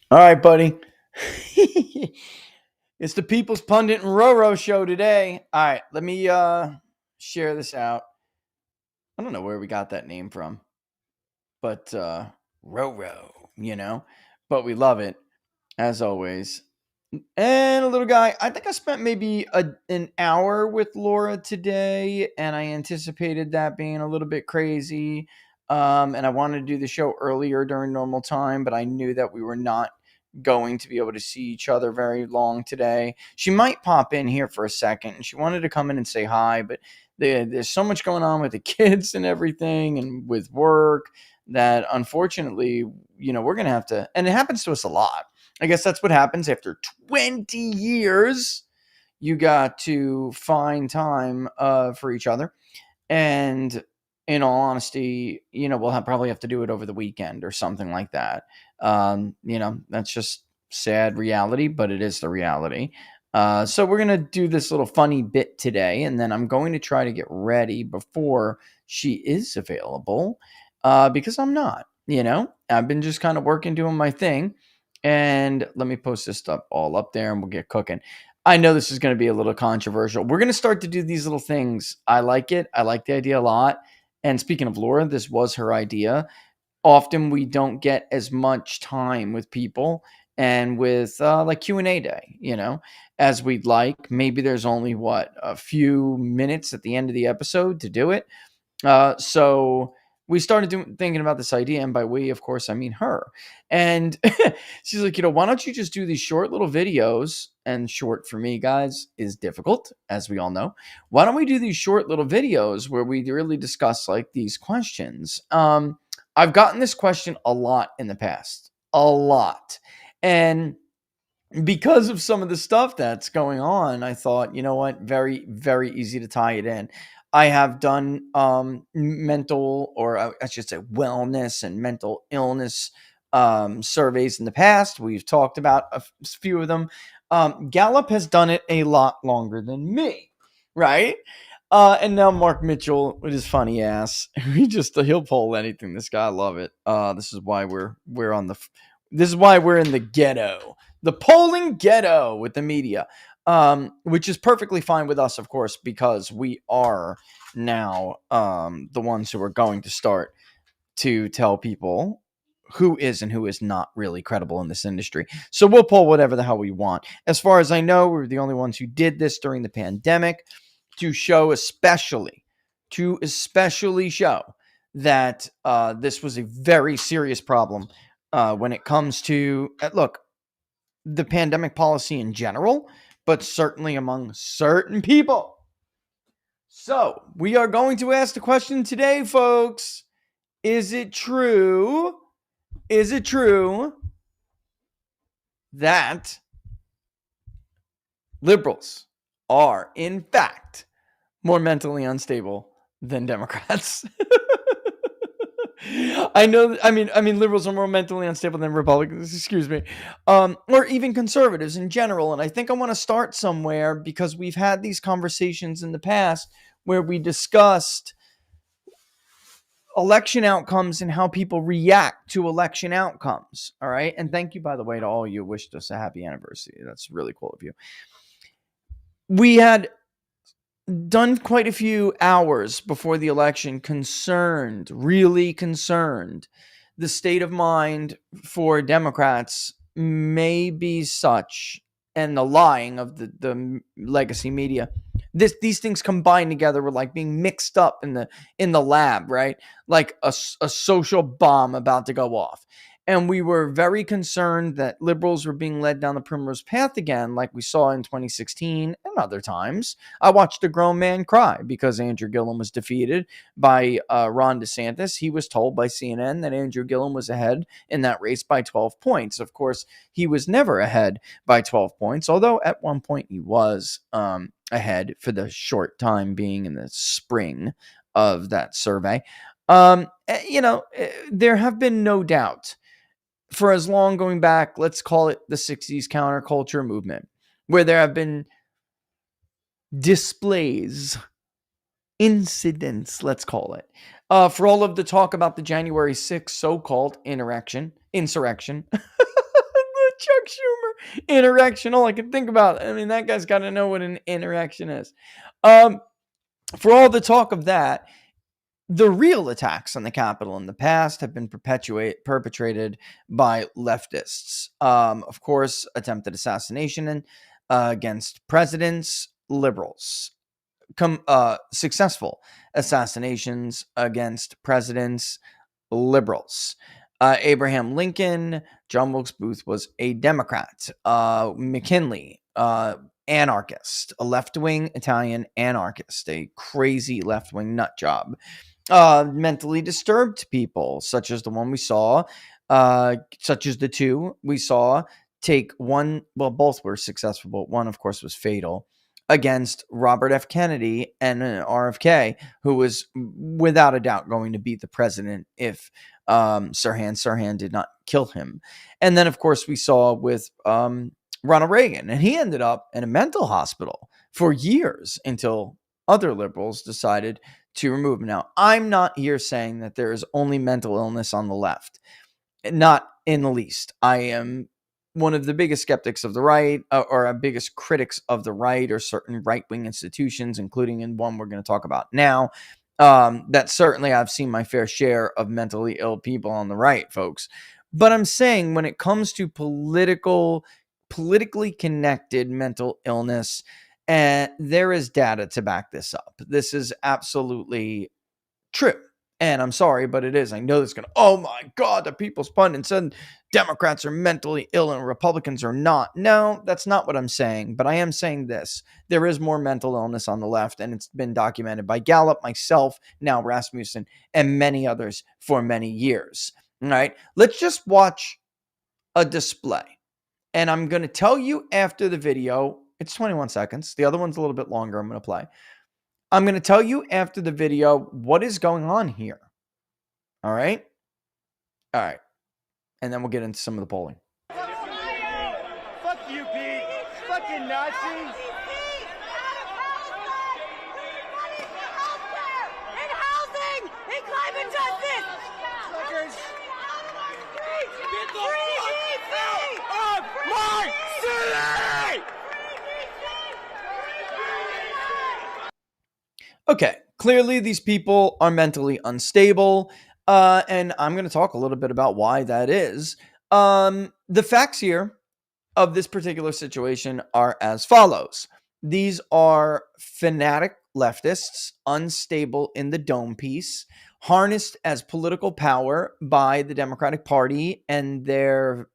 All right, buddy. It's the People's Pundit and Roro show today. All right, let me share this out. I don't know where we got that name from, but Roro, but we love it as always. And a little guy, I think I spent maybe an hour with Laura today, and I anticipated that being a little bit crazy. And I wanted to do the show earlier during normal time, but I knew that we were not going to be able to see each other very long today. She might pop in here for a second, and she wanted to come in and say hi, but there's so much going on with the kids and everything, and with work that unfortunately, we're gonna have to. And it happens to us a lot. I guess that's what happens after 20 years. You got to find time for each other. And in all honesty, probably have to do it over the weekend or something like that. That's just sad reality, but it is the reality. So we're going to do this little funny bit today, and then I'm going to try to get ready before she is available because I'm not. I've been just kind of working, doing my thing. And let me post this stuff all up there and we'll get cooking. I know this is going to be a little controversial. We're going to start to do these little things. I like it. I like the idea a lot. And speaking of Laura, this was her idea. Often we don't get as much time with people and with like Q&A day, as we'd like. Maybe there's only a few minutes at the end of the episode to do it. So we started thinking about this idea, and by we, of course, I mean her. And she's like, why don't you just do these short little videos? And short for me, guys, is difficult, as we all know. Why don't we do these short little videos where we really discuss like these questions? I've gotten this question a lot in the past, a lot, and because of some of the stuff that's going on, I thought, you know what, very, very easy to tie it in. I have done mental, or I should say wellness and mental illness surveys in the past. We've talked about a few of them. Gallup has done it a lot longer than me, right? And now Mark Mitchell with his funny ass, he'll poll anything. This guy, I love it. This is why this is why we're in the ghetto, the polling ghetto with the media, which is perfectly fine with us, of course, because we are now the ones who are going to start to tell people who is and who is not really credible in this industry. So we'll poll whatever the hell we want. As far as I know, we're the only ones who did this during the pandemic to especially show that this was a very serious problem when it comes to look, the pandemic policy in general, but certainly among certain people. So we are going to ask the question today, folks. Is it true? Is it true that liberals are, in fact, more mentally unstable than Democrats? I know. I mean, liberals are more mentally unstable than Republicans. Excuse me, or even conservatives in general. And I think I want to start somewhere because we've had these conversations in the past where we discussed election outcomes and how people react to election outcomes. All right, and thank you, by the way, to all you who wished us a happy anniversary. That's really cool of you. We had done quite a few hours before the election really concerned. The state of mind for Democrats may be such, and the lying of the legacy media. These things combined together were like being mixed up in the lab, right? Like a social bomb about to go off. And we were very concerned that liberals were being led down the primrose path again, like we saw in 2016 and other times. I watched a grown man cry because Andrew Gillum was defeated by Ron DeSantis. He was told by CNN that Andrew Gillum was ahead in that race by 12 points. Of course, he was never ahead by 12 points, although at one point he was ahead for the short time being in the spring of that survey. There have been no doubt for as long going back, let's call it the 60s counterculture movement, where there have been displays, incidents, let's call it, for all of the talk about the January 6th so-called insurrection. Chuck Schumer, interaction. All I can think about. I mean, that guy's got to know what an interaction is. For all the talk of that, the real attacks on the Capitol in the past have been perpetrated by leftists. Of course, attempted assassination against presidents, liberals. Successful assassinations against presidents, liberals. Abraham Lincoln, John Wilkes Booth was a Democrat. McKinley, anarchist, a left-wing Italian anarchist, a crazy left-wing nut job. Mentally disturbed people, such as the one we saw, such as the two we saw take one, well, both were successful, but one, of course, was fatal against Robert F. Kennedy and RFK, who was without a doubt going to beat the president if Sirhan did not kill him. And then, of course, we saw with Ronald Reagan, and he ended up in a mental hospital for years until other liberals decided to remove him. Now, I'm not here saying that there is only mental illness on the left. Not in the least. I am one of the biggest skeptics of the right, or biggest critics of the right, or certain right-wing institutions, including in one we're going to talk about now. That certainly I've seen my fair share of mentally ill people on the right, folks. But I'm saying when it comes to politically connected mental illness, and there is data to back this up. This is absolutely true. And I'm sorry, but it is. I know this is going to, oh my God, the People's Pundit said Democrats are mentally ill and Republicans are not. No, that's not what I'm saying. But I am saying this. There is more mental illness on the left, and it's been documented by Gallup, myself, now Rasmussen, and many others for many years. All right. Let's just watch a display. And I'm going to tell you after the video. It's 21 seconds. The other one's a little bit longer. I'm going to play. I'm going to tell you after the video what is going on here. All right? All right. And then we'll get into some of the polling. Fuck you, Pete. Fucking Nazis. In housing! In climate justice! Fuckers. Get the fuck Out of my city! Okay, clearly these people are mentally unstable, and I'm going to talk a little bit about why that is. The facts here of this particular situation are as follows. These are fanatic leftists, unstable in the dome piece, harnessed as political power by the Democratic Party and their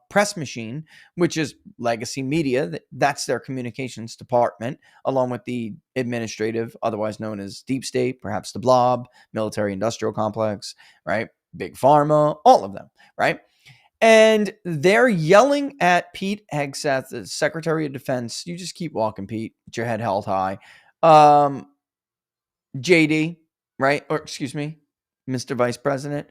press machine, which is legacy media. That's their communications department, along with the administrative, otherwise known as deep state, perhaps the blob, military-industrial complex, right? Big pharma, all of them, right? And they're yelling at Pete Hegseth, the Secretary of Defense. You just keep walking, Pete, with your head held high. JD, right? Or excuse me, Mr. Vice President,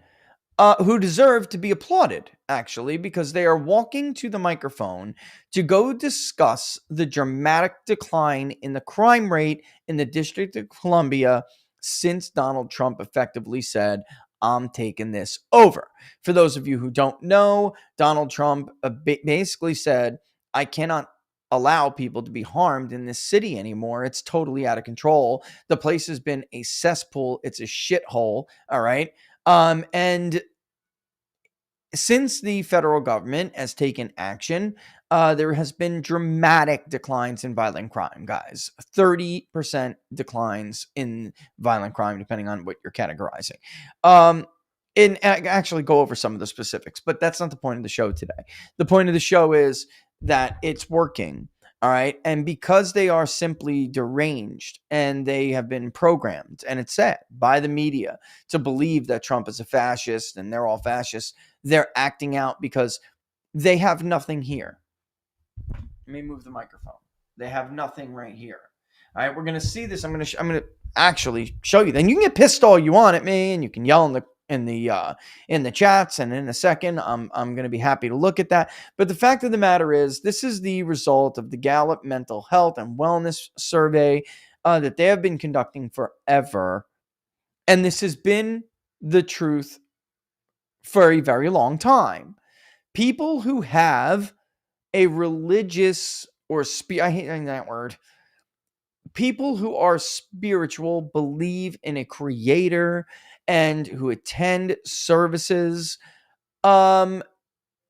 who deserve to be applauded, actually, because they are walking to the microphone to go discuss the dramatic decline in the crime rate in the District of Columbia since Donald Trump effectively said, I'm taking this over. For those of you who don't know, Donald Trump basically said, I cannot allow people to be harmed in this city anymore. It's totally out of control. The place has been a cesspool. It's a shithole. All right. And since the federal government has taken action, there has been dramatic declines in violent crime, guys. 30% declines in violent crime, depending on what you're categorizing. And I actually go over some of the specifics, but that's not the point of the show today. The point of the show is that it's working, all right? And because they are simply deranged and they have been programmed, and it's said by the media, to believe that Trump is a fascist and they're all fascists, they're acting out because they have nothing here. Let me move the microphone. They have nothing right here. All right, we're going to see this. I'm going to actually show you. Then you can get pissed all you want at me, and you can yell in the chats, and in a second I'm going to be happy to look at that. But the fact of the matter is, this is the result of the Gallup Mental Health and Wellness Survey that they have been conducting forever, and this has been the truth for a very long time. People who have a religious or I hate that word. People who are spiritual, believe in a creator, and who attend services um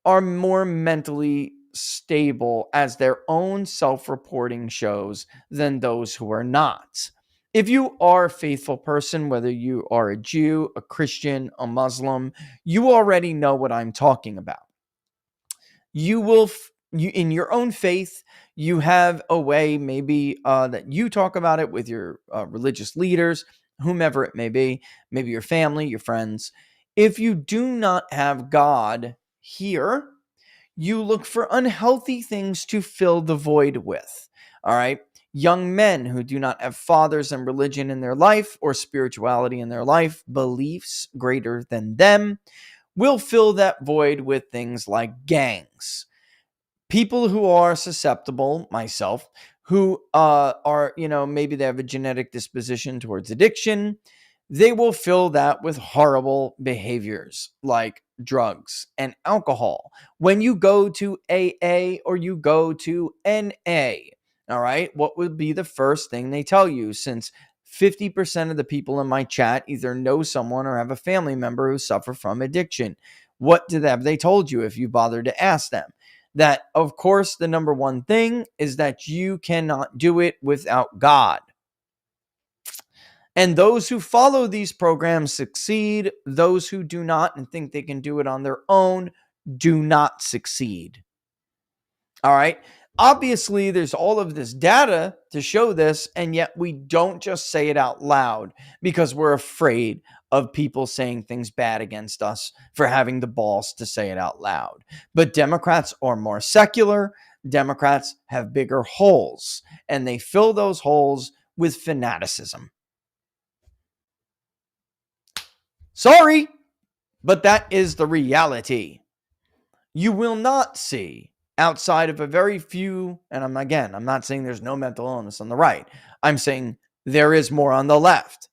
are more mentally stable, as their own self-reporting shows, than those who are not. If you are a faithful person, whether you are a Jew, a Christian, a Muslim, you already know what I'm talking about. You will you, in your own faith, you have a way, maybe that you talk about it with your religious leaders, whomever it may be, maybe your family, your friends. If you do not have God here, you look for unhealthy things to fill the void with. All right. Young men who do not have fathers and religion in their life, or spirituality in their life, beliefs greater than them, will fill that void with things like gangs. People who are susceptible, myself, who are, maybe they have a genetic disposition towards addiction, they will fill that with horrible behaviors like drugs and alcohol. When you go to AA or you go to NA, all right, what would be the first thing they tell you? Since 50% of the people in my chat either know someone or have a family member who suffer from addiction, what have they told you if you bother to ask them? That, of course, the number one thing is that you cannot do it without God. And those who follow these programs succeed. Those who do not and think they can do it on their own do not succeed. All right. Obviously, there's all of this data to show this, and yet we don't just say it out loud because we're afraid of people saying things bad against us for having the balls to say it out loud. But Democrats are more secular. Democrats have bigger holes, and they fill those holes with fanaticism. Sorry, but that is the reality. You will not see, outside of a very few, and I'm not saying there's no mental illness on the right. I'm saying there is more on the left.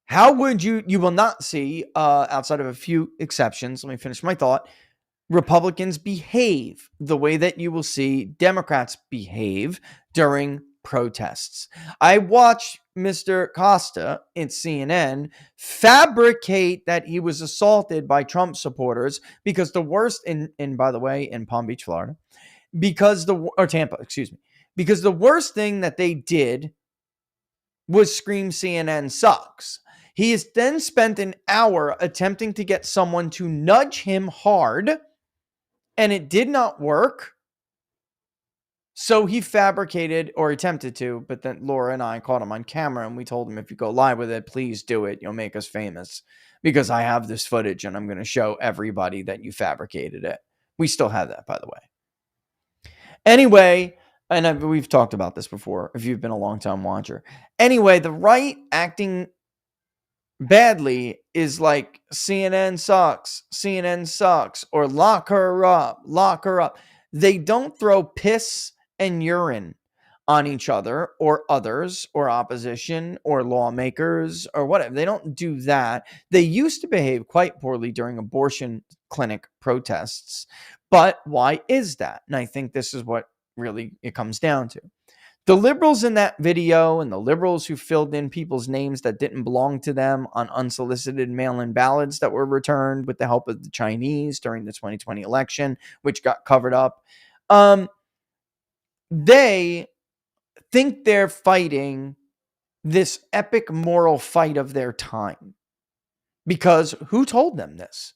How would you will not see, outside of a few exceptions, let me finish my thought, Republicans behave the way that you will see Democrats behave during protests. I watched Mr. Costa in CNN fabricate that he was assaulted by Trump supporters because the worst by the way, in Palm Beach, Florida, or Tampa, excuse me, because the worst thing that they did was scream CNN sucks. He has then spent an hour attempting to get someone to nudge him hard, and it did not work. So he fabricated, or attempted to, but then Laura and I caught him on camera and we told him, if you go live with it, please do it. You'll make us famous, because I have this footage and I'm going to show everybody that you fabricated it. We still have that, by the way. Anyway, and we've talked about this before if you've been a long-time watcher. Anyway, the right acting badly is like CNN sucks, or lock her up. They don't throw piss and urine on each other or others or opposition or lawmakers or whatever. They don't do that. They used to behave quite poorly during abortion clinic protests. But why is that? And I think this is what really it comes down to. The liberals in that video, and the liberals who filled in people's names that didn't belong to them on unsolicited mail-in ballots that were returned with the help of the Chinese during the 2020 election, which got covered up, they think they're fighting this epic moral fight of their time. Because who told them this?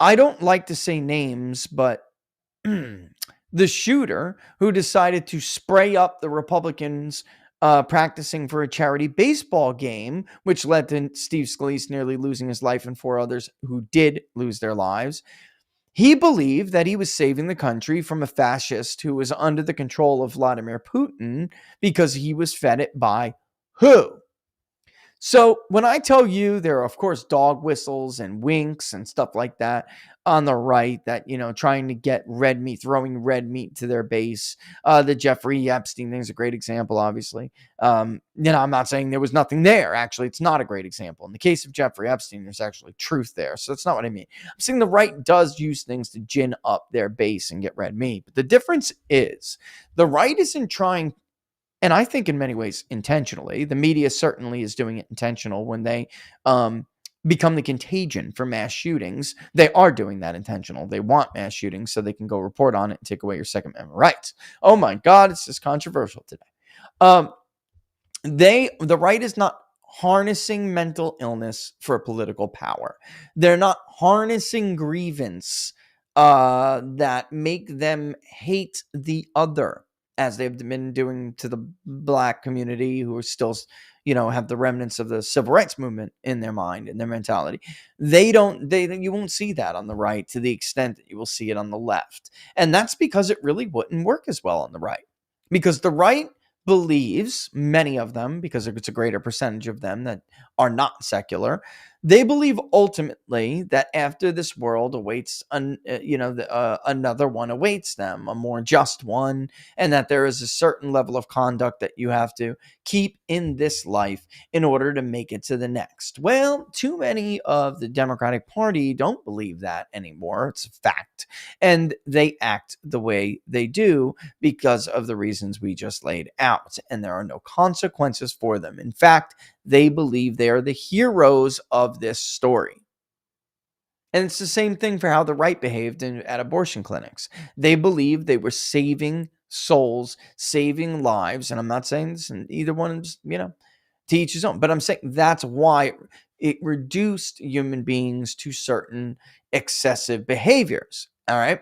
I don't like to say names, but the shooter who decided to spray up the Republicans practicing for a charity baseball game, which led to Steve Scalise nearly losing his life and 4 others who did lose their lives. He believed that he was saving the country from a fascist who was under the control of Vladimir Putin, because he was fed it by who? So when I tell you there are, of course, dog whistles and winks and stuff like that on the right that, trying to get red meat, throwing red meat to their base. The Jeffrey Epstein thing is a great example, obviously. I'm not saying there was nothing there. Actually, it's not a great example. In the case of Jeffrey Epstein, there's actually truth there. So that's not what I mean. I'm saying the right does use things to gin up their base and get red meat. But the difference is the right isn't trying, and I think in many ways intentionally. The media certainly is doing it intentional when they become the contagion for mass shootings. They are doing that intentional. They want mass shootings so they can go report on it and take away your Second Amendment rights. Oh my God, it's just controversial today. The right is not harnessing mental illness for political power. They're not harnessing grievance that make them hate the other, as they've been doing to the Black community, who are still, have the remnants of the civil rights movement in their mind and their mentality. You won't see that on the right to the extent that you will see it on the left. And that's because it really wouldn't work as well on the right. Because the right believes, many of them, because it's a greater percentage of them that are not secular, they believe ultimately that after this world awaits, another one awaits them, a more just one, and that there is a certain level of conduct that you have to keep in this life in order to make it to the next. Well, too many of the Democratic Party don't believe that anymore. It's a fact. And they act the way they do because of the reasons we just laid out. And there are no consequences for them. In fact, they believe they are the heroes of this story. And it's the same thing for how the right behaved at abortion clinics. They believed they were saving souls, saving lives. And I'm not saying this, and either one is, to each his own. But I'm saying that's why it reduced human beings to certain excessive behaviors. All right.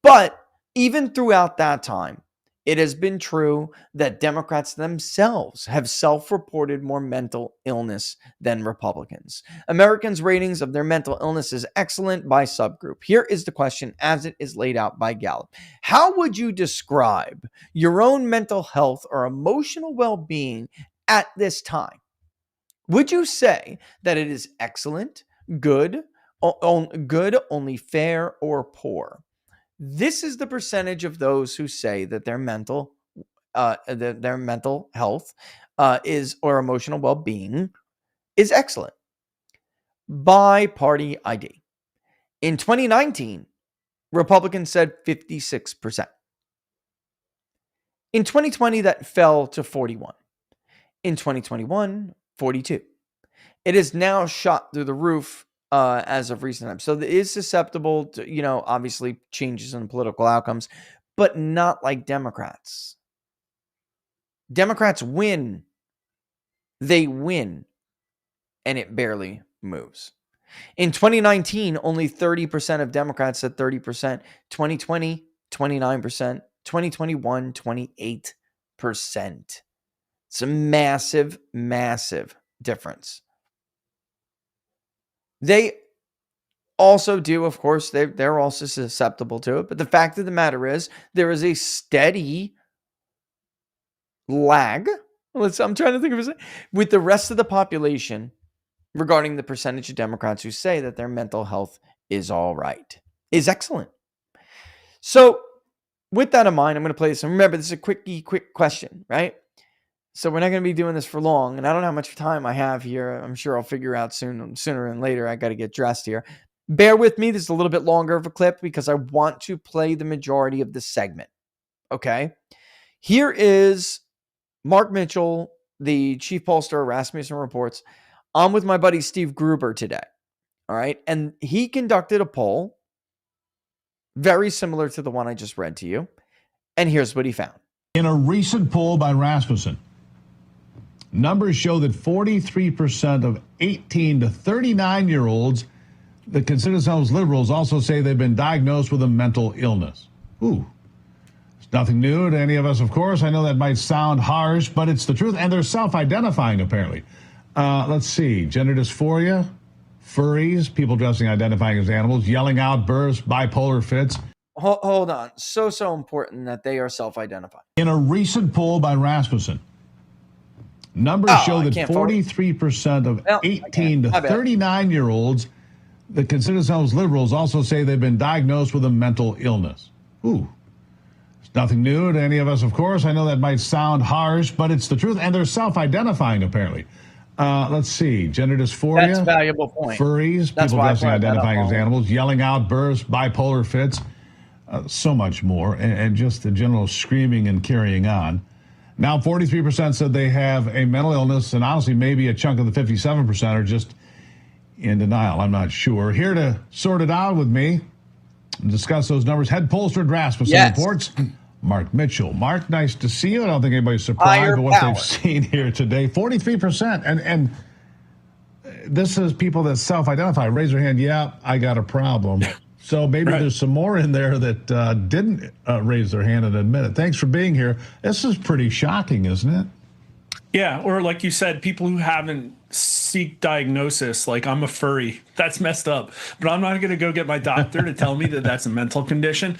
But even throughout that time, it has been true that Democrats themselves have self-reported more mental illness than Republicans. Americans' ratings of their mental illness is excellent by subgroup. Here is the question as it is laid out by Gallup. How would you describe your own mental health or emotional well-being at this time? Would you say that it is excellent, good, only fair, or poor? This is the percentage of those who say that their mental health is, or emotional well-being is excellent by party ID. In 2019, Republicans said 56%. In 2020, that fell to 41. In 2021, 42. It is now shot through the roof as of recent times. So it is susceptible to, obviously changes in political outcomes, but not like Democrats. Democrats win. They win, and it barely moves. In 2019, only 30% of Democrats said 30%. 2020, 29%. 2021, 28%. It's a massive, massive difference. They also do, of course, they're also susceptible to it. But the fact of the matter is, there is a steady lag. I'm trying to think of it with the rest of the population regarding the percentage of Democrats who say that their mental health is all right, is excellent. So with that in mind, I'm going to play this. And remember, this is a quick question, right? So we're not going to be doing this for long, and I don't know how much time I have here. I'm sure I'll figure out sooner than later. I got to get dressed here. Bear with me. This is a little bit longer of a clip because I want to play the majority of the segment. Okay? Here is Mark Mitchell, the chief pollster of Rasmussen Reports. I'm with my buddy Steve Gruber today. All right? And he conducted a poll very similar to the one I just read to you. And here's what he found. In a recent poll by Rasmussen, numbers show that 43% of 18 to 39-year-olds that consider themselves liberals also say they've been diagnosed with a mental illness. Ooh. It's nothing new to any of us, of course. I know that might sound harsh, but it's the truth. And they're self-identifying, apparently. Let's see. Gender dysphoria, furries, people identifying as animals, yelling outbursts, bipolar fits. Hold on. So important that they are self-identifying. In a recent poll by Rasmussen, Numbers show I that can't forward. 43% of Well, 18 to My bad. 39-year-olds that consider themselves liberals also say they've been diagnosed with a mental illness. Ooh. It's nothing new to any of us, of course. I know that might sound harsh, but it's the truth. And they're self-identifying, apparently. Let's see. Gender dysphoria. That's a valuable point. Furries. That's People why I dressing, brought that up, identifying as Ollie. animals. Yelling outbursts. Bipolar fits. So much more. And just the general screaming and carrying on. Now, 43% said they have a mental illness, and honestly, maybe a chunk of the 57% are just in denial. I'm not sure. Here to sort it out with me and discuss those numbers, head pollster at Rasmussen Yes. reports, Mark Mitchell. Mark, nice to see you. I don't think anybody's surprised Higher by what power. they've seen here today. 43%. And this is people that self-identify. Raise their hand, yeah, I got a problem. So maybe there's some more in there that didn't raise their hand and admit it. Thanks for being here. This is pretty shocking, isn't it? Yeah, or like you said, people who haven't seek diagnosis, like I'm a furry. That's messed up. But I'm not going to go get my doctor to tell me that that's a mental condition.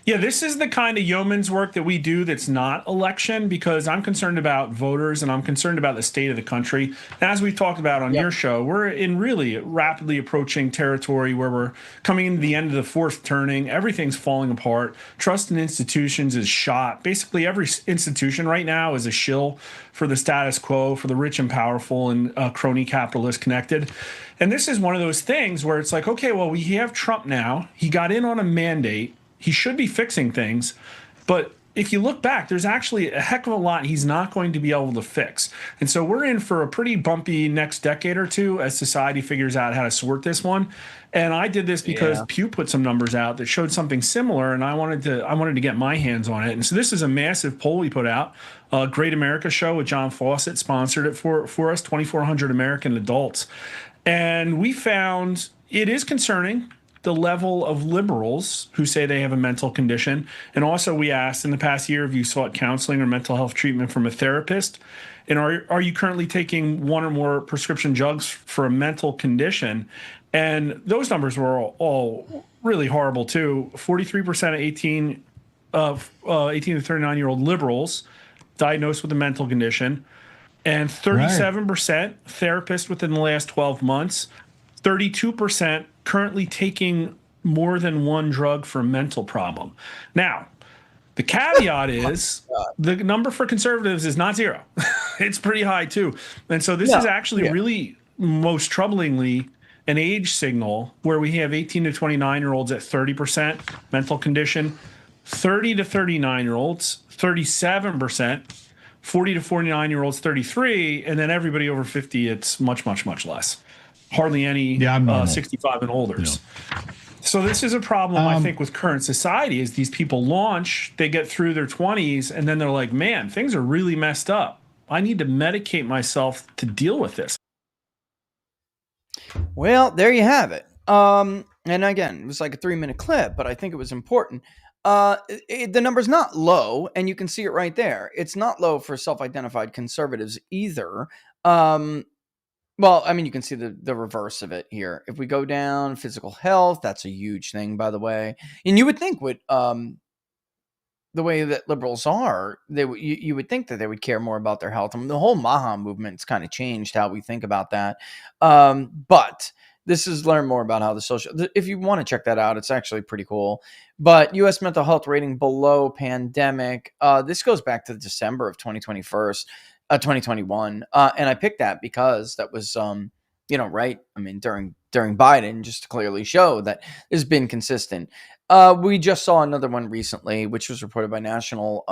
Yeah, this is the kind of yeoman's work that we do that's not election, because I'm concerned about voters and I'm concerned about the state of the country. And as we've talked about on your show, we're in really rapidly approaching territory where we're coming into the end of the fourth turning. Everything's falling apart. Trust in institutions is shot. Basically, every institution right now is a shill for the status quo, for the rich and powerful and crony capitalists connected. And this is one of those things where it's like, okay, well, we have Trump now. He got in on a mandate. He should be fixing things. But if you look back, there's actually a heck of a lot he's not going to be able to fix. And so we're in for a pretty bumpy next decade or two as society figures out how to sort this one. And I did this because Pew put some numbers out that showed something similar, and I wanted to get my hands on it. And so this is a massive poll we put out. Great America Show with John Fawcett sponsored it for us, 2,400 American adults. And we found it is concerning, the level of liberals who say they have a mental condition. And also we asked in the past year, have you sought counseling or mental health treatment from a therapist? And are you currently taking one or more prescription drugs for a mental condition? And those numbers were all really horrible too. 43% of 18 to 39-year-old liberals diagnosed with a mental condition, and 37% therapists within the last 12 months, 32% currently taking more than one drug for a mental problem. Now, the caveat is the number for conservatives is not zero. It's pretty high too. And so this is actually really most troublingly an age signal where we have 18 to 29-year-olds at 30% mental condition, 30 to 39-year-olds, 37%, 40 to 49-year-olds, 33, and then everybody over 50, it's much, much, much less. Hardly any 65 and olders. Yeah. So this is a problem, I think, with current society is these people launch, they get through their 20s, and then they're like, man, things are really messed up. I need to medicate myself to deal with this. Well, there you have it. And again, it was like a 3-minute clip, but I think it was important. The number's not low, and you can see it right there. It's not low for self-identified conservatives either. Well, I mean, you can see the reverse of it here. If we go down, physical health, that's a huge thing, by the way. And you would think with the way that liberals are, you would think that they would care more about their health. I mean, the whole Maha movement's kind of changed how we think about that. But this is learn more about how the social. If you want to check that out, it's actually pretty cool. But U.S. mental health rating below pandemic. This goes back to December of 2021. And I picked that because that was, right. I mean, during Biden, just to clearly show that it's been consistent. We just saw another one recently, which was reported by National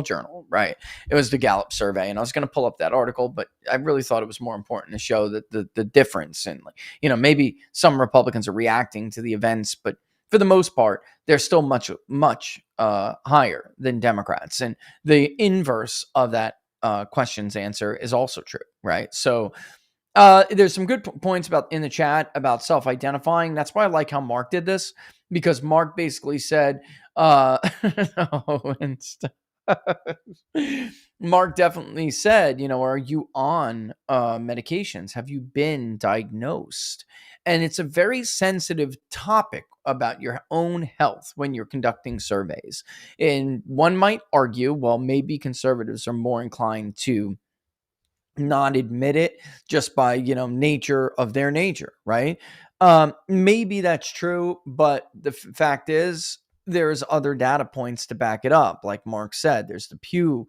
Journal, right? It was the Gallup survey, and I was going to pull up that article, but I really thought it was more important to show that the difference, and maybe some Republicans are reacting to the events, but for the most part, they're still much higher than Democrats, and the inverse of that question's answer is also true, right? So. There's some good points in the chat about self-identifying. That's why I like how Mark did this, because Mark basically said, Mark definitely said, are you on medications? Have you been diagnosed? And it's a very sensitive topic about your own health when you're conducting surveys. And one might argue, well, maybe conservatives are more inclined to not admit it just by nature of their nature, right? Maybe that's true, but the fact is there's other data points to back it up. Like Mark said, there's the Pew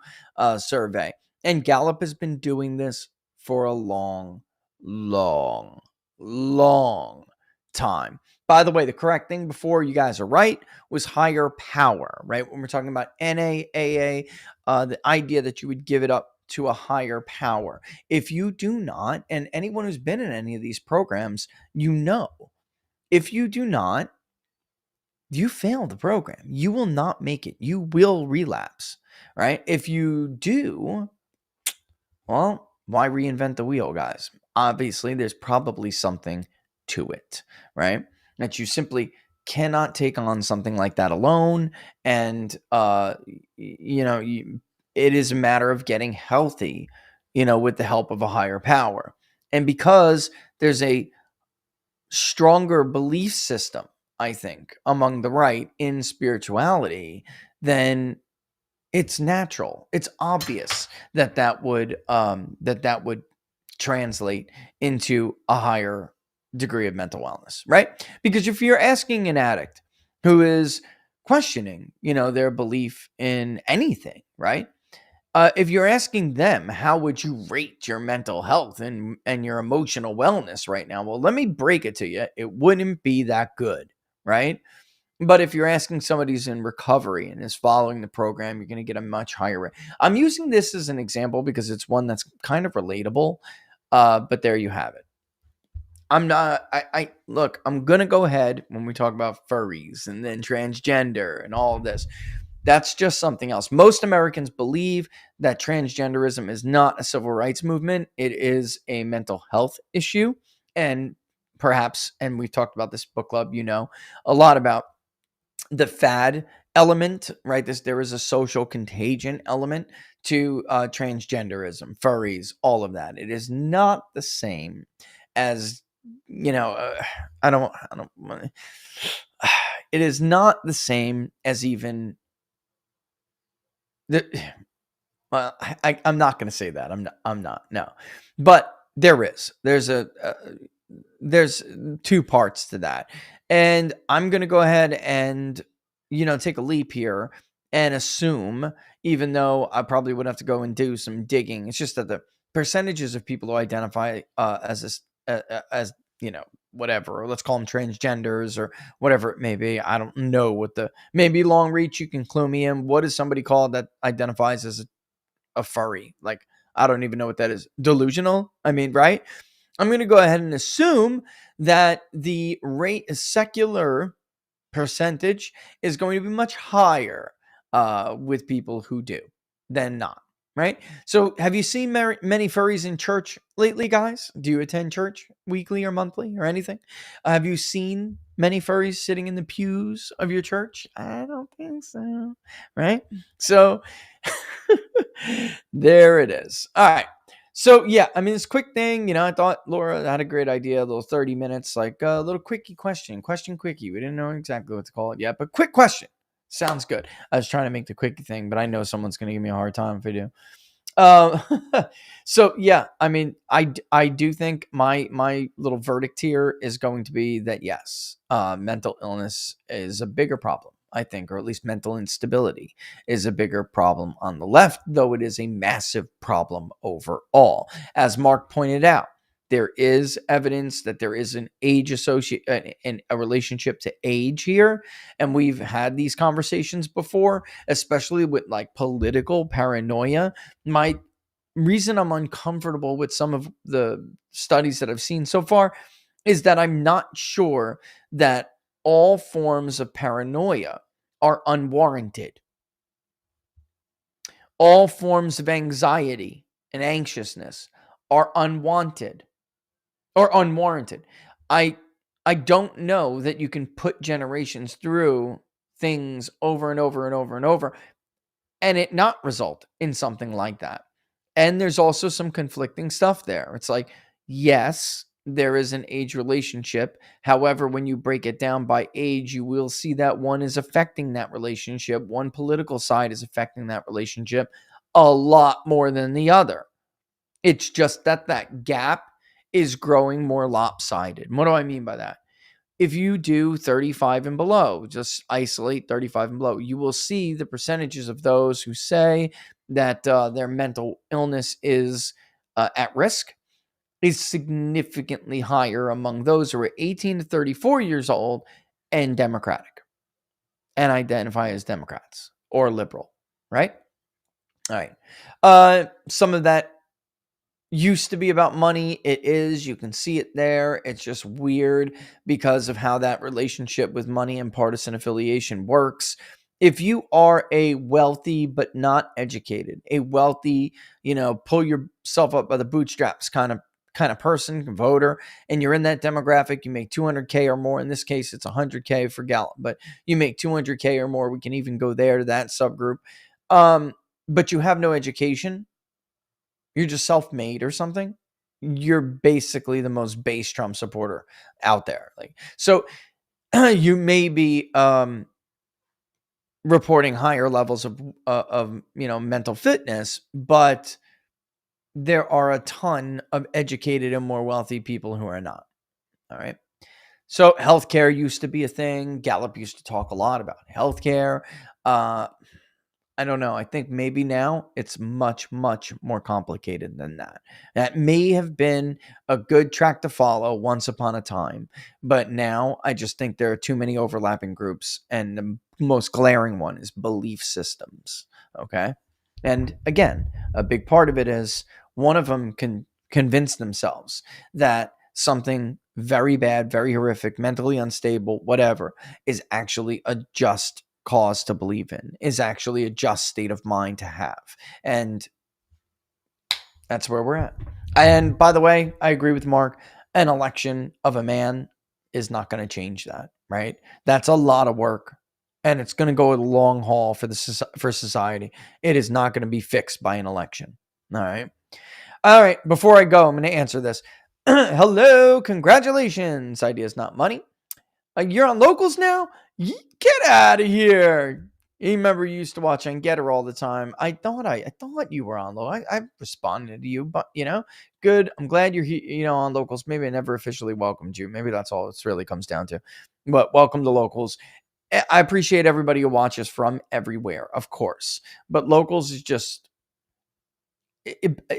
survey, and Gallup has been doing this for a long, long, long time. By the way, the correct thing before, you guys are right, was higher power, right? When we're talking about NAAA, the idea that you would give it up to a higher power. If you do not, and anyone who's been in any of these programs, if you do not, you fail the program. You will not make it. You will relapse, right? If you do, well, why reinvent the wheel, guys? Obviously, there's probably something to it, right? That you simply cannot take on something like that alone. And, it is a matter of getting healthy, with the help of a higher power. And because there's a stronger belief system, I think, among the right in spirituality, then it's natural. It's obvious that would translate into a higher degree of mental wellness, right? Because if you're asking an addict who is questioning, their belief in anything, right? If you're asking them, how would you rate your mental health and your emotional wellness right now? Well, let me break it to you. It wouldn't be that good, right? But if you're asking somebody who's in recovery and is following the program, you're going to get a much higher rate. I'm using this as an example because it's one that's kind of relatable. But there you have it. I'm not, look, I'm going to go ahead when we talk about furries and then transgender and all of this. That's just something else. Most Americans believe that transgenderism is not a civil rights movement. It is a mental health issue. And perhaps, and we've talked about this book club, a lot about the fad element, right? There is a social contagion element to transgenderism, furries, all of that. It is not the same as, I don't, it is not the same as even well, I'm not going to say that. I'm not. No, but there's two parts to that, and I'm going to go ahead and take a leap here and assume, even though I probably would have to go and do some digging. It's just that the percentages of people who identify as this as whatever, or let's call them transgenders or whatever it may be. I don't know what maybe long reach. You can clue me in. What is somebody called that identifies as a furry? Like, I don't even know what that is. Delusional? I mean, right? I'm going to go ahead and assume that the secular percentage is going to be much higher with people who do than not. Right? So have you seen many furries in church lately, guys? Do you attend church weekly or monthly or anything? Have you seen many furries sitting in the pews of your church? I don't think so. Right? So there it is. All right. So yeah, I mean, this quick thing, I thought Laura had a great idea, a little 30 minutes, like a little quickie question quickie. We didn't know exactly what to call it yet, but quick question. Sounds good. I was trying to make the quickie thing, but I know someone's going to give me a hard time if I do. So yeah, I mean, I do think my little verdict here is going to be that yes, mental illness is a bigger problem, I think, or at least mental instability is a bigger problem on the left, though it is a massive problem overall. As Mark pointed out, there is evidence that there is an age and a relationship to age here. And we've had these conversations before, especially with like political paranoia. My reason I'm uncomfortable with some of the studies that I've seen so far is that I'm not sure that all forms of paranoia are unwarranted. All forms of anxiety and anxiousness are unwanted or unwarranted. I don't know that you can put generations through things over and over and over and over and it not result in something like that. And there's also some conflicting stuff there. It's like, yes, there is an age relationship. However, when you break it down by age, you will see that one is affecting that relationship. One political side is affecting that relationship a lot more than the other. It's just that that gap is growing more lopsided. And what do I mean by that? If you do 35 and below, just isolate 35 and below, you will see the percentages of those who say that their mental illness is at risk is significantly higher among those who are 18 to 34 years old and Democratic and identify as Democrats or liberal, right? All right. Some of that used to be about money. It is. You can see it there. It's just weird because of how that relationship with money and partisan affiliation works. If you are a wealthy but not educated, a wealthy, pull yourself up by the bootstraps kind of person, voter, and you're in that demographic, you make 200K or more. In this case, it's 100K for Gallup, but you make 200K or more. We can even go there to that subgroup. But you have no education. You're just self-made or something. You're basically the most base Trump supporter out there. So you may be reporting higher levels of mental fitness, but there are a ton of educated and more wealthy people who are not. All right. So healthcare used to be a thing. Gallup used to talk a lot about healthcare. I don't know. I think maybe now it's much, much more complicated than that. That may have been a good track to follow once upon a time, but now I just think there are too many overlapping groups, and the most glaring one is belief systems. Okay. And again, a big part of it is one of them can convince themselves that something very bad, very horrific, mentally unstable, whatever, is actually a just cause to believe in, is actually a just state of mind to have. And that's where we're at. And by the way, I agree with Mark. An election of a man is not going to change that, right? That's a lot of work, and it's going to go a long haul for society. It is not going to be fixed by an election. All right. Before I go, I'm going to answer this. Hello, congratulations. Ideas, not money. You're on locals now? Get out of here. You remember you used to watch on Getter all the time. I thought you were on low. I responded to you, but good. I'm glad you're on locals. Maybe I never officially welcomed you. Maybe that's all it really comes down to. But welcome to locals. I appreciate everybody who watches from everywhere, of course. But locals is just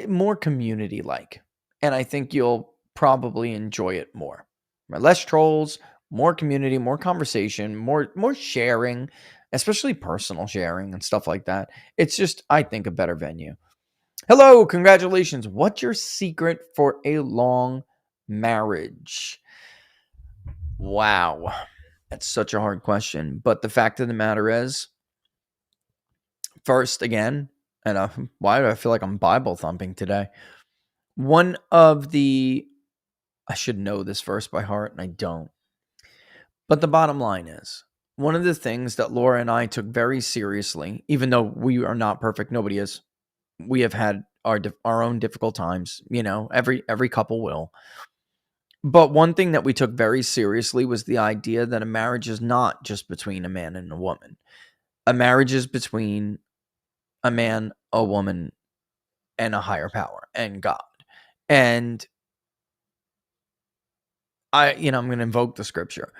more community-like. And I think you'll probably enjoy it more. Less trolls, more community, more conversation, more sharing, especially personal sharing and stuff like that. It's just, I think, a better venue. Hello, congratulations. What's your secret for a long marriage? Wow. That's such a hard question. But the fact of the matter is, first, again, and why do I feel like I'm Bible thumping today? One of the, I should know this verse by heart, and I don't. But the bottom line is, one of the things that Laura and I took very seriously, even though we are not perfect, nobody is. We have had our own difficult times, every couple will. But one thing that we took very seriously was the idea that a marriage is not just between a man and a woman. A marriage is between a man, a woman, and a higher power, and God. And I'm going to invoke the scripture.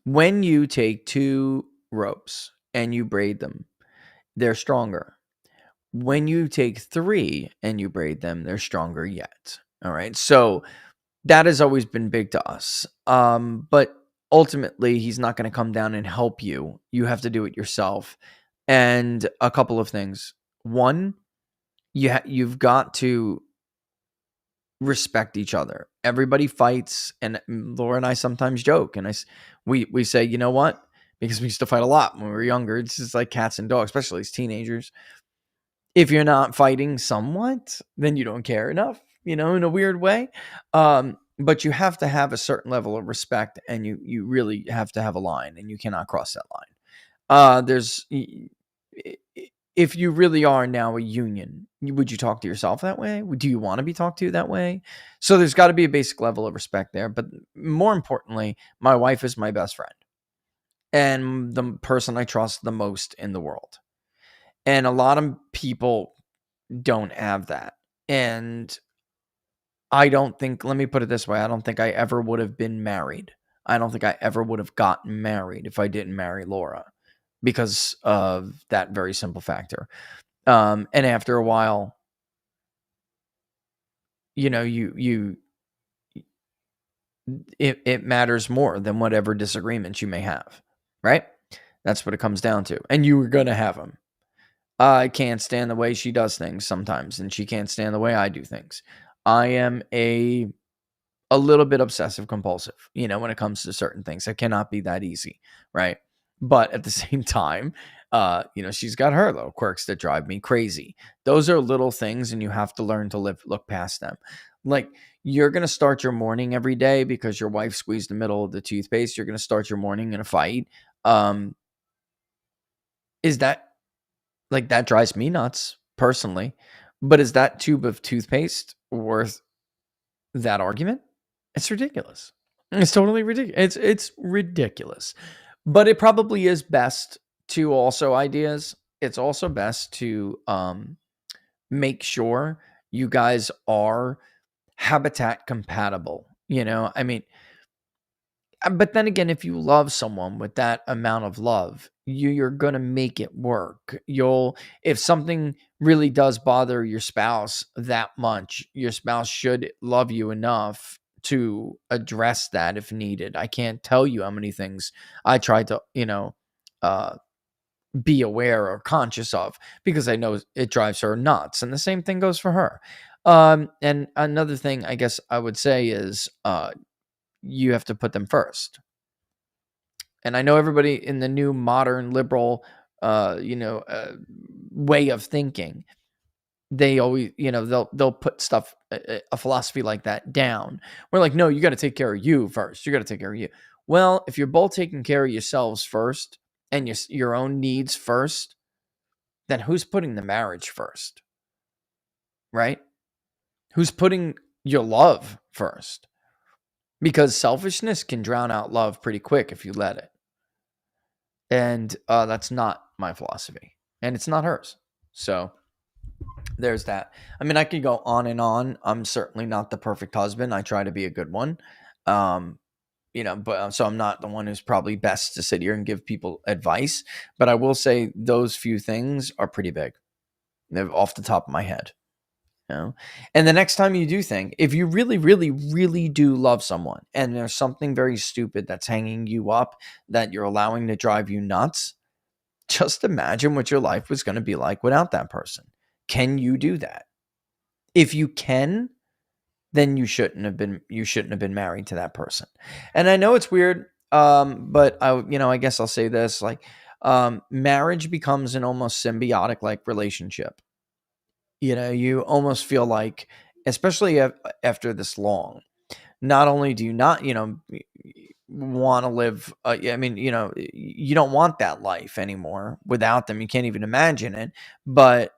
When you take two ropes and you braid them, they're stronger. When you take three and you braid them, they're stronger yet. All right. So that has always been big to us. But ultimately, he's not going to come down and help you. You have to do it yourself. And a couple of things. One, you've got to respect each other. Everybody fights, and Laura and I sometimes joke, and we say, you know what? Because we used to fight a lot when we were younger. It's just like cats and dogs, especially as teenagers. If you're not fighting somewhat, then you don't care enough, in a weird way. But you have to have a certain level of respect, and you really have to have a line, and you cannot cross that line. if you really are now a union, would you talk to yourself that way? Do you want to be talked to that way? So there's got to be a basic level of respect there. But more importantly, my wife is my best friend and the person I trust the most in the world. And a lot of people don't have that. And I don't think, let me put it this way, I don't think I ever would have been married. I don't think I ever would have gotten married if I didn't marry Laura because of that very simple factor. And after a while, you know, it matters more than whatever disagreements you may have, right? That's what it comes down to. And you were going to have them. I can't stand the way she does things sometimes, and she can't stand the way I do things. I am a little bit obsessive compulsive, you know, when it comes to certain things. I cannot be that easy, right? But at the same time, you know, she's got her little quirks that drive me crazy. Those are little things, and you have to learn to look past them. Like, you're going to start your morning every day because your wife squeezed the middle of the toothpaste. You're going to start your morning in a fight. Is that, like, that drives me nuts personally. But is that tube of toothpaste worth that argument? It's ridiculous. It's totally ridiculous. It's ridiculous. But it probably is best to also ideas. It's also best to make sure you guys are habitat compatible. You know, I mean, but then again, if you love someone with that amount of love, you're going to make it work. If something really does bother your spouse that much, your spouse should love you enough to address that if needed. I can't tell you how many things I tried to, you know, be aware or conscious of because I know it drives her nuts. And the same thing goes for her. And another thing I guess I would say is, you have to put them first. And I know everybody in the new modern liberal, way of thinking, they always, you know, they'll put stuff, a philosophy like that down. We're like, no, you got to take care of you first. You got to take care of you. Well, if you're both taking care of yourselves first and your own needs first, then who's putting the marriage first? Right? Who's putting your love first? Because selfishness can drown out love pretty quick if you let it. And that's not my philosophy. And it's not hers. So there's that. I mean, I could go on and on. I'm certainly not the perfect husband. I try to be a good one. But so I'm not the one who's probably best to sit here and give people advice. But I will say those few things are pretty big. They're off the top of my head. You know? And the next time you do think, if you really, really, really do love someone and there's something very stupid that's hanging you up that you're allowing to drive you nuts, just imagine what your life was going to be like without that person. Can you do that? If you can, then you shouldn't have been married to that person. And I know it's weird, but I guess I'll say this, like, marriage becomes an almost symbiotic like relationship. You know, you almost feel like, especially after this long, not only do you not, want to live, you don't want that life anymore without them. You can't even imagine it. But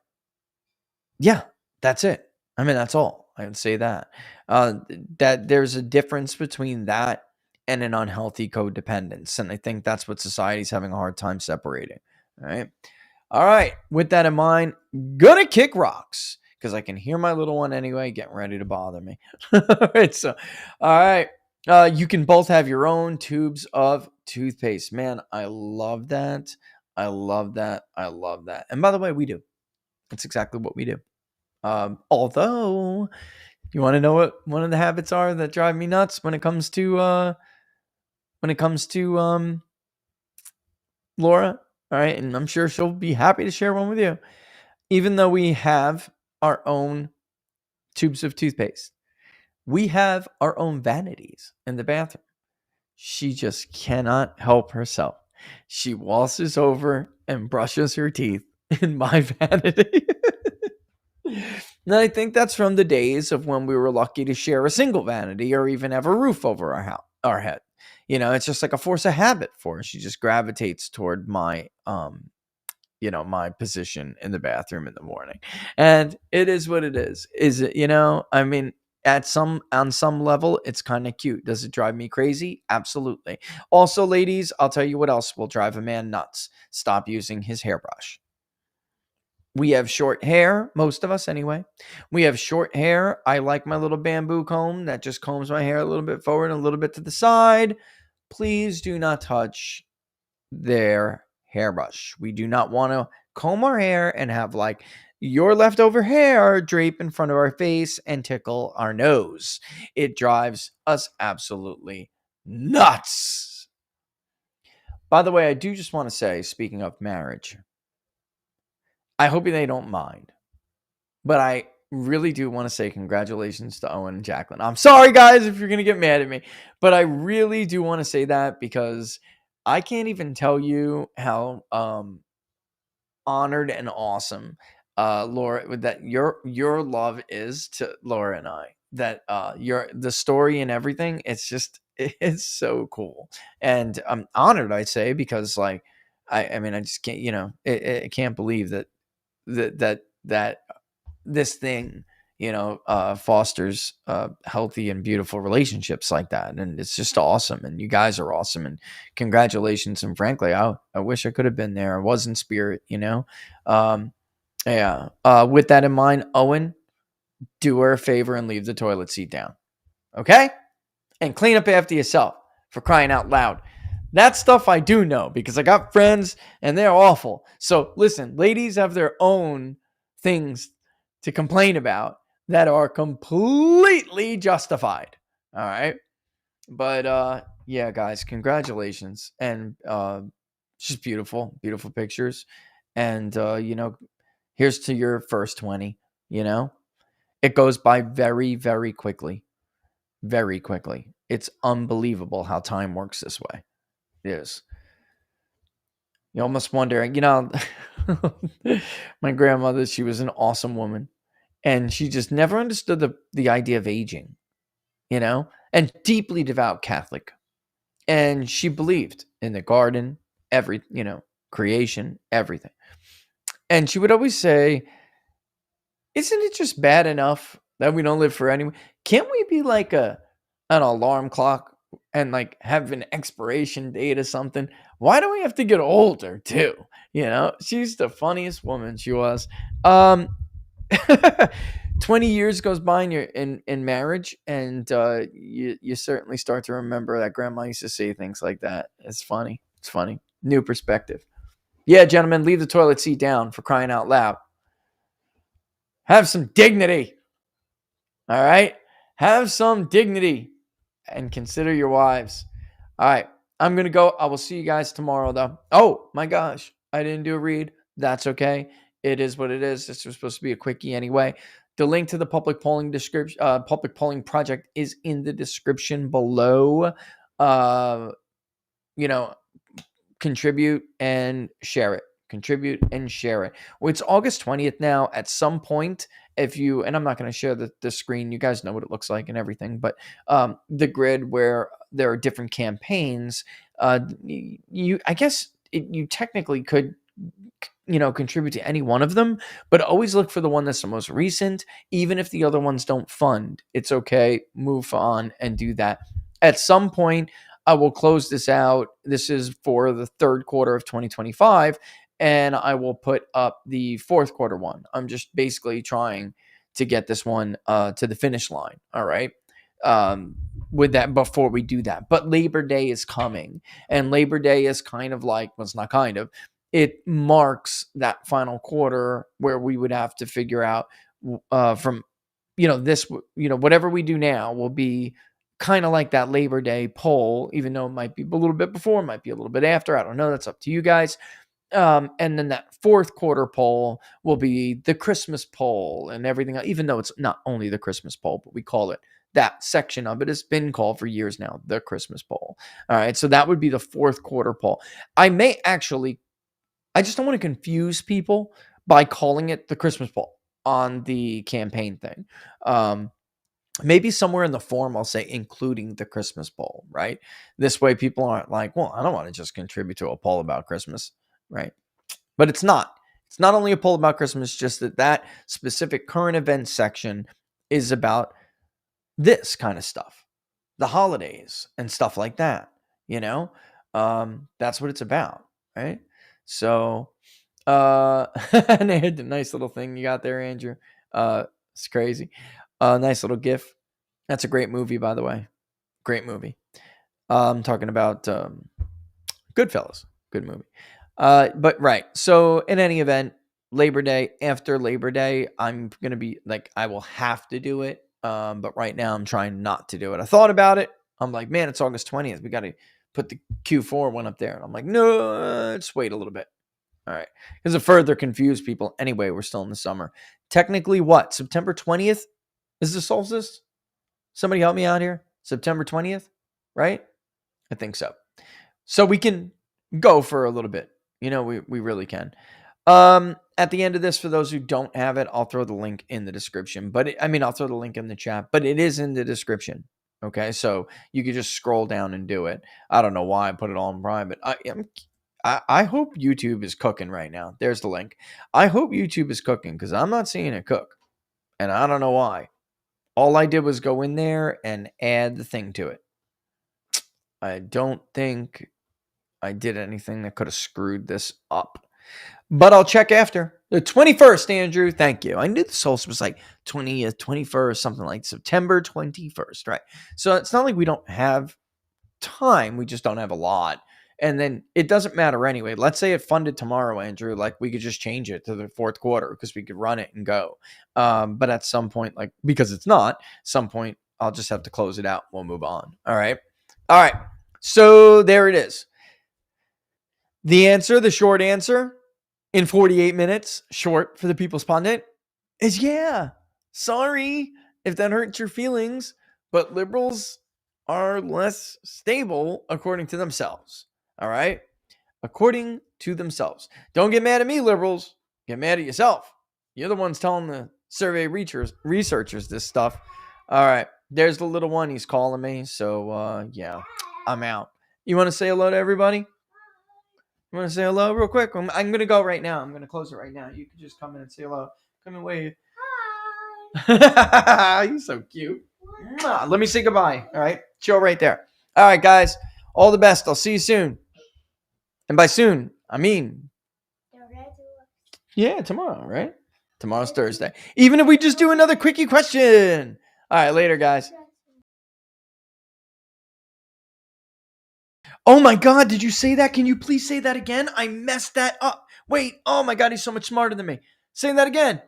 yeah, that's it. I mean, that's all I would say that there's a difference between that and an unhealthy codependence. And I think that's what society's having a hard time separating. All right. With that in mind, gonna kick rocks because I can hear my little one anyway getting ready to bother me. All right. You can both have your own tubes of toothpaste. Man, I love that. I love that. I love that. And by the way, we do. That's exactly what we do. Although, you want to know what one of the habits are that drive me nuts when it comes to Laura? All right, and I'm sure she'll be happy to share one with you. Even though we have our own tubes of toothpaste, we have our own vanities in the bathroom. She just cannot help herself. She waltzes over and brushes her teeth in my vanity. And I think that's from the days of when we were lucky to share a single vanity or even have a roof over our head. You know, it's just like a force of habit for her. She just gravitates toward my my position in the bathroom in the morning. And it is what it is. Is it, I mean, on some level, it's kind of cute. Does it drive me crazy? Absolutely. Also, ladies, I'll tell you what else will drive a man nuts. Stop using his hairbrush. We have short hair, most of us anyway. We have short hair. I like my little bamboo comb that just combs my hair a little bit forward and a little bit to the side. Please do not touch their hairbrush. We do not want to comb our hair and have like your leftover hair drape in front of our face and tickle our nose. It drives us absolutely nuts. By the way, I do just want to say, speaking of marriage, I hope they don't mind, but I really do want to say congratulations to Owen and Jacqueline. I'm sorry, guys, if you're going to get mad at me, but I really do want to say that because I can't even tell you how honored and awesome Laura, that your love is to Laura and I. That the story and everything, it's so cool. And I'm honored, I say, because like I mean I just can't, I can't believe that this thing, fosters healthy and beautiful relationships like that. And it's just awesome. And you guys are awesome. And congratulations. And frankly, I wish I could have been there. I was in spirit, Yeah. With that in mind, Owen, do her a favor and leave the toilet seat down. Okay? And clean up after yourself, for crying out loud. That stuff I do know because I got friends and they're awful. So listen, ladies have their own things to complain about that are completely justified. All right. But yeah, guys, congratulations. And just beautiful, beautiful pictures. And here's to your first 20, It goes by very, very quickly. Very quickly. It's unbelievable how time works this way. It is. You almost wonder, my grandmother, she was an awesome woman. And she just never understood the idea of aging, and deeply devout Catholic. And she believed in the garden, creation, everything. And she would always say, isn't it just bad enough that we don't live for anyone? Can't we be like an alarm clock and like have an expiration date or something? Why do we have to get older too? She's the funniest woman. She was. 20 years goes by in marriage, and you certainly start to remember that grandma used to say things like that. It's funny. It's funny. New perspective. Yeah, gentlemen, leave the toilet seat down, for crying out loud. Have some dignity. All right? Have some dignity and consider your wives. All right. I'm going to go. I will see you guys tomorrow, though. Oh, my gosh. I didn't do a read. That's okay. It is what it is. This was supposed to be a quickie anyway. The link to the public polling project is in the description below. Contribute and share it. Contribute and share it. Well, it's August 20th now. At some point, and I'm not going to share the screen. You guys know what it looks like and everything, but the grid where there are different campaigns, you technically could, contribute to any one of them, but always look for the one that's the most recent. Even if the other ones don't fund, it's okay. Move on and do that. At some point, I will close this out. This is for the third quarter of 2025, and I will put up the fourth quarter one. I'm just basically trying to get this one to the finish line. All right. With that, before we do that, but Labor Day is coming, and Labor Day is kind of like, well, it's not kind of, it marks that final quarter where we would have to figure out from, whatever we do now will be kind of like that Labor Day poll, even though it might be a little bit before, might be a little bit after. I don't know. That's up to you guys. And then that fourth quarter poll will be the Christmas poll and everything, even though it's not only the Christmas poll, but we call it, that section of it has been called for years now, the Christmas poll. All right. So that would be the fourth quarter poll. I just don't want to confuse people by calling it the Christmas poll on the campaign thing. Maybe somewhere in the form I'll say including the Christmas poll, right? This way people aren't like, well, I don't want to just contribute to a poll about Christmas, right? But it's not. It's not only a poll about Christmas, just that specific current event section is about this kind of stuff, the holidays and stuff like that. That's what it's about, right? So, and they had the nice little thing you got there, Andrew. It's crazy. Nice little GIF. That's a great movie, by the way. Great movie. I'm talking about Goodfellas. Good movie. But right. So in any event, Labor Day, after Labor Day, I'm going to be like, I will have to do it. But right now I'm trying not to do it. I thought about it. I'm like, man, it's August 20th. We got to put the Q4 one up there. And I'm like, no, just wait a little bit. All right. Because to further confuse people. Anyway, we're still in the summer. Technically what? September 20th is the solstice? Somebody help me out here. September 20th, right? I think so. So we can go for a little bit. We really can. At the end of this, for those who don't have it, I'll throw the link in the description. But I'll throw the link in the chat, but it is in the description. Okay, so you could just scroll down and do it. I don't know why I put it all in private. I hope YouTube is cooking right now. There's the link. I hope YouTube is cooking because I'm not seeing it cook, and I don't know why. All I did was go in there and add the thing to it. I don't think I did anything that could have screwed this up. But I'll check after. The 21st, Andrew. Thank you. I knew the solstice was like 20th, 21st, something like September 21st, right? So it's not like we don't have time. We just don't have a lot. And then it doesn't matter anyway. Let's say it funded tomorrow, Andrew. Like we could just change it to the fourth quarter because we could run it and go. But at some point, like because it's not, some point I'll just have to close it out. We'll move on. All right. So there it is. The answer, the short answer in 48 minutes, short for the People's Pundit, is yeah. Sorry if that hurts your feelings, but liberals are less stable according to themselves. All right? According to themselves. Don't get mad at me, liberals. Get mad at yourself. You're the ones telling the survey researchers this stuff. All right. There's the little one. He's calling me. So, yeah, I'm out. You want to say hello to everybody? You want to say hello real quick? I'm going to go right now. I'm going to close it right now. You can just come in and say hello. Come and wave. Hi. You're so cute. Let me say goodbye. All right. Chill right there. All right, guys. All the best. I'll see you soon. And by soon, I mean, yeah, tomorrow, right? Tomorrow's Thursday. Even if we just do another quickie question. All right, later, guys. Oh my God, did you say that? Can you please say that again? I messed that up. Wait, oh my God, he's so much smarter than me. Say that again.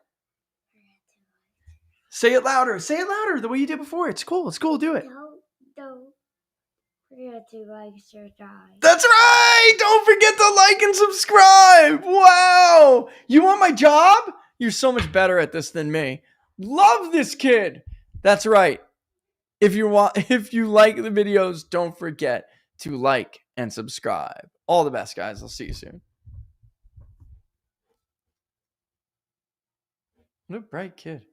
Say it louder. Say it louder the way you did before. It's cool. It's cool. Do it. Don't forget to like, subscribe. That's right. Don't forget to like and subscribe. Wow. You want my job? You're so much better at this than me. Love this kid. That's right. If you like the videos, don't forget to like and subscribe. All the best, guys. I'll see you soon. What a bright kid.